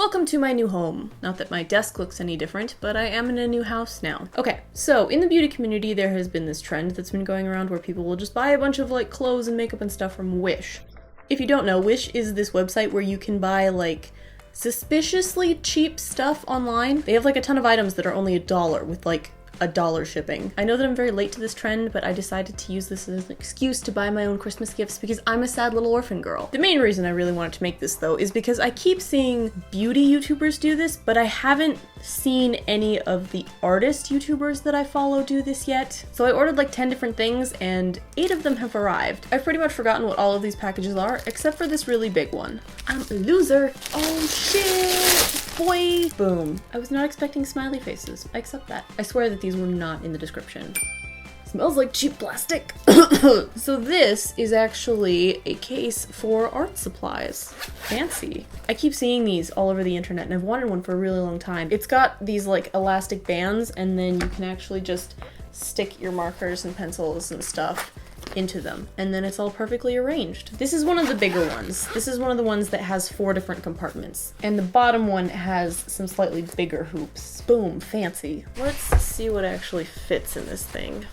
Welcome to my new home. Not that my desk looks any different, but I am in a new house now. Okay, so in the beauty community there has been this trend that's been going around where people will just buy a bunch of like clothes and makeup and stuff from Wish. If you don't know, Wish is this website where you can buy like suspiciously cheap stuff online. They have like a ton of items that are only $1 with like $1 shipping. I know that I'm very late to this trend, but I decided to use this as an excuse to buy my own Christmas gifts because I'm a sad little orphan girl. The main reason I really wanted to make this though is because I keep seeing beauty YouTubers do this, but I haven't seen any of the artist YouTubers that I follow do this yet. So I ordered like 10 different things and 8 of them have arrived. I've pretty much forgotten what all of these packages are, except for this really big one. I'm a loser. Oh shit! Boy! Boom. I was not expecting smiley faces. I accept that. I swear that these were not in the description. Smells like cheap plastic. So this is actually a case for art supplies. Fancy. I keep seeing these all over the internet and I've wanted one for a really long time. It's got these like elastic bands and then you can actually just stick your markers and pencils and stuff into them, and then it's all perfectly arranged. This is one of the bigger ones. This is one of the ones that has 4 different compartments, and the bottom one has some slightly bigger hoops. Boom, fancy. Let's see what actually fits in this thing.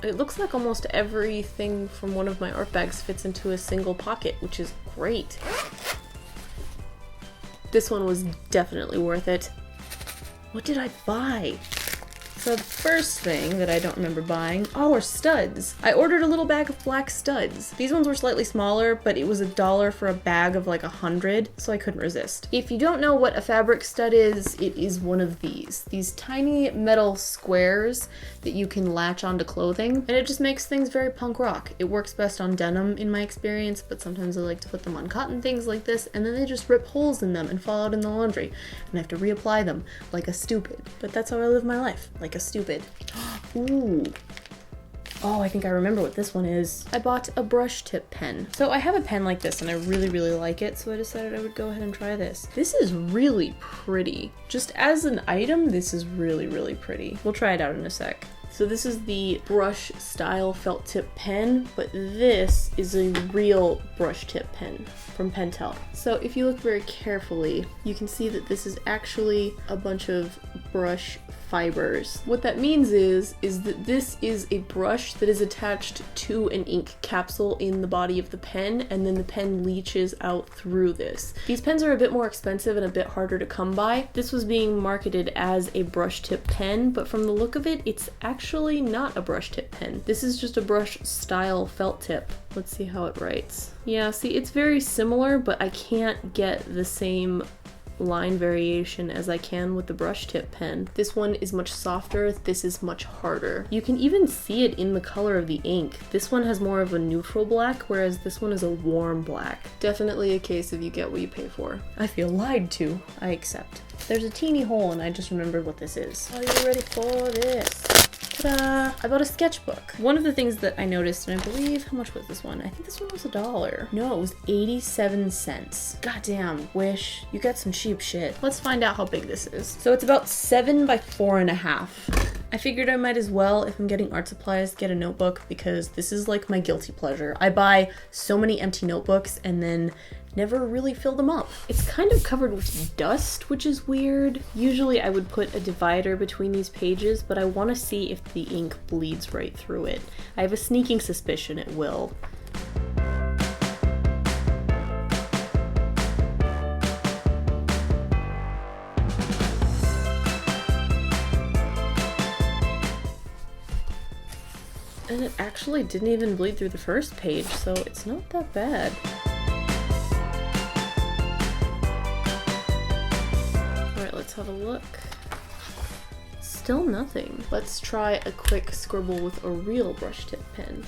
It looks like almost everything from one of my art bags fits into a single pocket, which is great. This one was definitely worth it. What did I buy? So the first thing that I don't remember buying, are studs. I ordered a little bag of black studs. These ones were slightly smaller, but it was $1 for a bag of like 100, so I couldn't resist. If you don't know what a fabric stud is, it is one of these tiny metal squares that you can latch onto clothing, and it just makes things very punk rock. It works best on denim in my experience, but sometimes I like to put them on cotton things like this, and then they just rip holes in them and fall out in the laundry, and I have to reapply them like a stupid. But that's how I live my life, like a stupid. Ooh. Oh, I think I remember what this one is. I bought a brush tip pen. So I have a pen like this and I really, really like it, so I decided I would go ahead and try this. This is really pretty. Just as an item, this is really, really pretty. We'll try it out in a sec. So this is the brush style felt tip pen, but this is a real brush tip pen from Pentel. So if you look very carefully, you can see that this is actually a bunch of brush fibers. What that means is that this is a brush that is attached to an ink capsule in the body of the pen, and then the pen leaches out through this. These pens are a bit more expensive and a bit harder to come by. This was being marketed as a brush tip pen, but from the look of it, it's actually not a brush tip pen. This is just a brush style felt tip. Let's see how it writes. Yeah, see, it's very similar, but I can't get the same line variation as I can with the brush tip pen. This one is much softer, this is much harder. You can even see it in the color of the ink. This one has more of a neutral black, whereas this one is a warm black. Definitely a case of you get what you pay for. I feel lied to. I accept. There's a teeny hole and I just remembered what this is. Are you ready for this? Ta-da! I bought a sketchbook. One of the things that I noticed, and I believe, how much was this one? I think this one was $1. No, it was 87 cents. Goddamn, Wish. You got some cheap shit. Let's find out how big this is. So it's about 7 by 4.5. I figured I might as well, if I'm getting art supplies, get a notebook because this is like my guilty pleasure. I buy so many empty notebooks and then never really fill them up. It's kind of covered with dust, which is weird. Usually I would put a divider between these pages, but I want to see if the ink bleeds right through it. I have a sneaking suspicion it will. And it actually didn't even bleed through the first page, so it's not that bad. Let's have a look. Still nothing. Let's try a quick scribble with a real brush tip pen.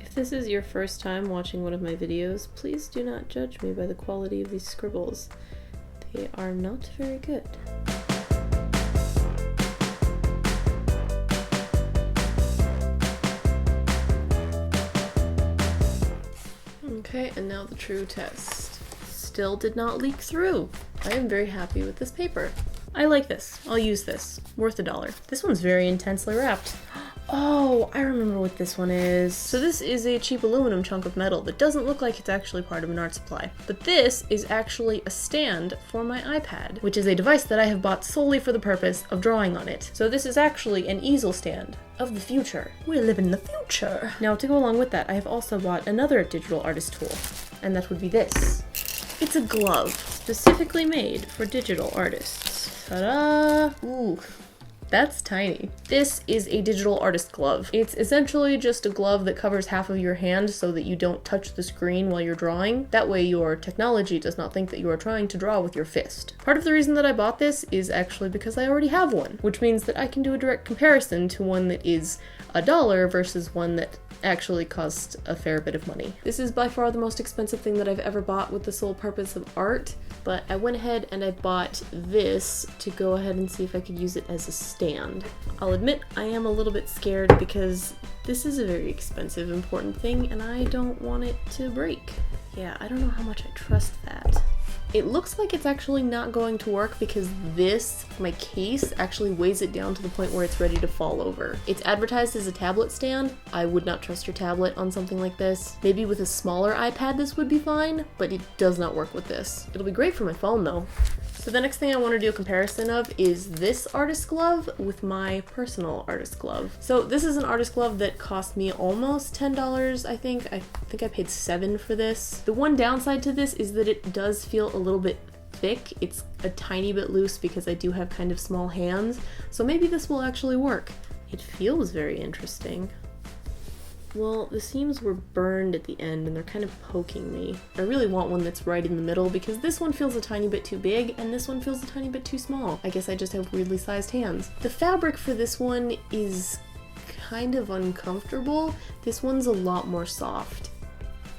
If this is your first time watching one of my videos, please do not judge me by the quality of these scribbles. They are not very good. Okay, and now the true test. Still did not leak through. I am very happy with this paper. I like this. I'll use this. Worth $1. This one's very intensely wrapped. Oh, I remember what this one is. So this is a cheap aluminum chunk of metal that doesn't look like it's actually part of an art supply. But this is actually a stand for my iPad, which is a device that I have bought solely for the purpose of drawing on it. So this is actually an easel stand of the future. We live in the future. Now, to go along with that, I have also bought another digital artist tool, and that would be this. It's a glove specifically made for digital artists. Ta-da! Ooh. That's tiny. This is a digital artist glove. It's essentially just a glove that covers half of your hand so that you don't touch the screen while you're drawing. That way your technology does not think that you are trying to draw with your fist. Part of the reason that I bought this is actually because I already have one, which means that I can do a direct comparison to one that is $1 versus one that actually costs a fair bit of money. This is by far the most expensive thing that I've ever bought with the sole purpose of art, but I went ahead and I bought this to go ahead and see if I could use it as a stand. I'll admit I am a little bit scared because this is a very expensive, important thing and I don't want it to break. Yeah, I don't know how much I trust that. It looks like it's actually not going to work because this, my case, actually weighs it down to the point where it's ready to fall over. It's advertised as a tablet stand. I would not trust your tablet on something like this. Maybe with a smaller iPad this would be fine, but it does not work with this. It'll be great for my phone though. So the next thing I want to do a comparison of is this artist glove with my personal artist glove. So this is an artist glove that cost me almost $10, I think. I think I paid $7 for this. The one downside to this is that it does feel a little bit thick. It's a tiny bit loose because I do have kind of small hands. So maybe this will actually work. It feels very interesting. Well, the seams were burned at the end and they're kind of poking me. I really want one that's right in the middle because this one feels a tiny bit too big and this one feels a tiny bit too small. I guess I just have weirdly sized hands. The fabric for this one is kind of uncomfortable. This one's a lot more soft.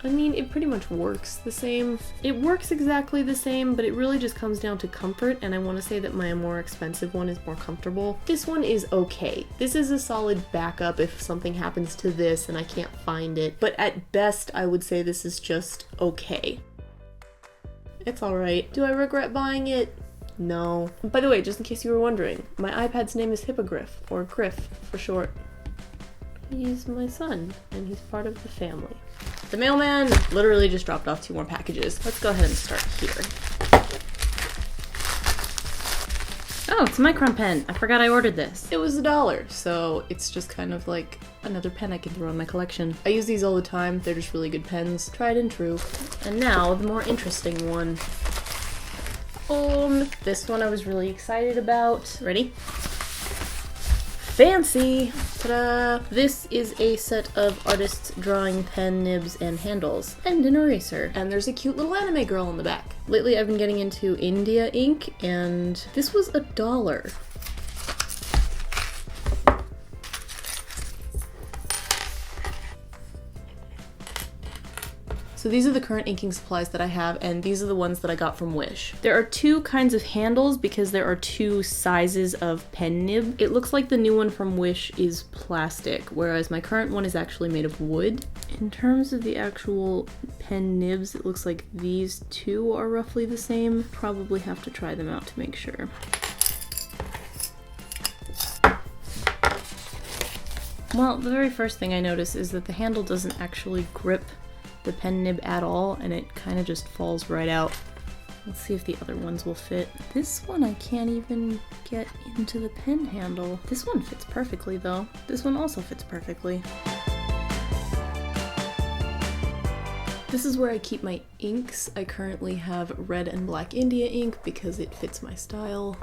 I mean, it pretty much works the same. It works exactly the same, but it really just comes down to comfort, and I want to say that my more expensive one is more comfortable. This one is okay. This is a solid backup if something happens to this and I can't find it, but at best I would say this is just okay. It's alright. Do I regret buying it? No. By the way, just in case you were wondering, my iPad's name is Hippogriff, or Griff for short. He's my son, and he's part of the family. The mailman literally just dropped off 2 more packages. Let's go ahead and start here. Oh, it's a Micron pen. I forgot I ordered this. It was $1, so it's just kind of like another pen I can throw in my collection. I use these all the time. They're just really good pens. Tried and true. And now, the more interesting one. This one I was really excited about. Ready? Fancy! Ta-da! This is a set of artists drawing pen nibs and handles, and an eraser. And there's a cute little anime girl on the back. Lately I've been getting into India ink, and this was $1. So these are the current inking supplies that I have, and these are the ones that I got from Wish. There are 2 kinds of handles because there are 2 sizes of pen nib. It looks like the new one from Wish is plastic, whereas my current one is actually made of wood. In terms of the actual pen nibs, it looks like these 2 are roughly the same. Probably have to try them out to make sure. Well, the very first thing I notice is that the handle doesn't actually grip the pen nib at all, and it kind of just falls right out. Let's see if the other ones will fit. This one I can't even get into the pen handle. This one fits perfectly though. This one also fits perfectly. This is where I keep my inks. I currently have red and black India ink because it fits my style.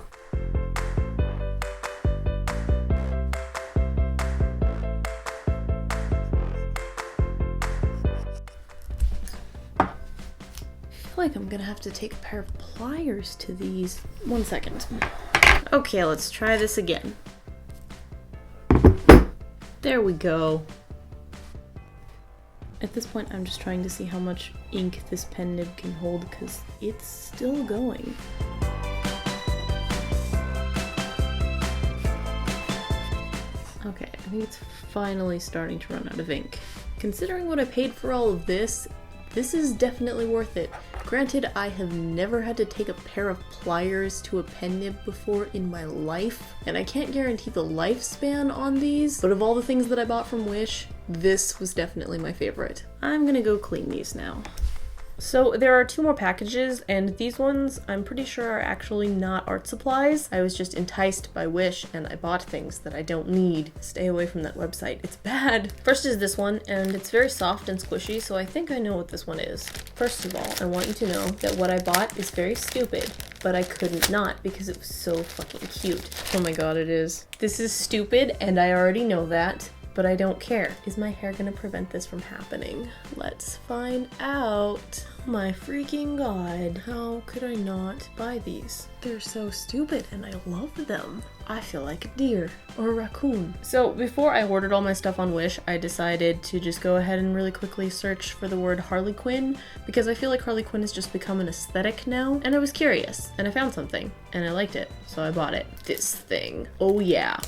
Like I'm gonna have to take a pair of pliers to these. 1 second. Okay, let's try this again. There we go. At this point, I'm just trying to see how much ink this pen nib can hold because it's still going. Okay, I think it's finally starting to run out of ink. Considering what I paid for all of this, this is definitely worth it. Granted, I have never had to take a pair of pliers to a pen nib before in my life, and I can't guarantee the lifespan on these, but of all the things that I bought from Wish, this was definitely my favorite. I'm gonna go clean these now. So there are 2 more packages, and these ones I'm pretty sure are actually not art supplies. I was just enticed by Wish and I bought things that I don't need. Stay away from that website, it's bad. First is this one, and it's very soft and squishy, so I think I know what this one is. First of all, I want you to know that what I bought is very stupid, but I couldn't not because it was so fucking cute. Oh my god, it is. This is stupid, and I already know that. But I don't care. Is my hair gonna prevent this from happening? Let's find out. Oh my freaking god. How could I not buy these? They're so stupid and I love them. I feel like a deer or a raccoon. So before I ordered all my stuff on Wish, I decided to just go ahead and really quickly search for the word Harley Quinn because I feel like Harley Quinn has just become an aesthetic now, and I was curious and I found something and I liked it, so I bought it. This thing. Oh yeah.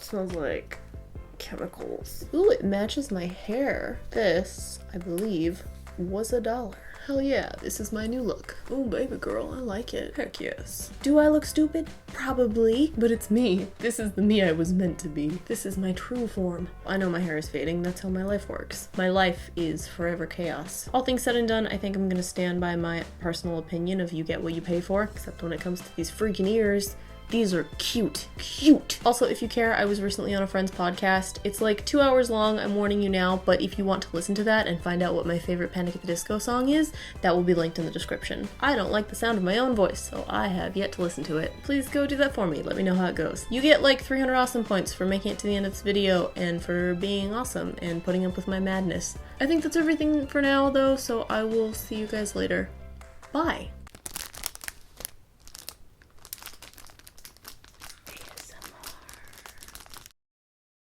Smells like chemicals. Ooh, it matches my hair. This, I believe, was $1. Hell yeah, this is my new look. Oh, baby girl, I like it. Heck yes. Do I look stupid? Probably, but it's me. This is the me I was meant to be. This is my true form. I know my hair is fading, that's how my life works. My life is forever chaos. All things said and done, I think I'm gonna stand by my personal opinion of you get what you pay for, except when it comes to these freaking ears. These are cute. Cute! Also, if you care, I was recently on a friend's podcast. It's like 2 hours long, I'm warning you now, but if you want to listen to that and find out what my favorite Panic at the Disco song is, that will be linked in the description. I don't like the sound of my own voice, so I have yet to listen to it. Please go do that for me, let me know how it goes. You get like 300 awesome points for making it to the end of this video and for being awesome and putting up with my madness. I think that's everything for now though, so I will see you guys later. Bye!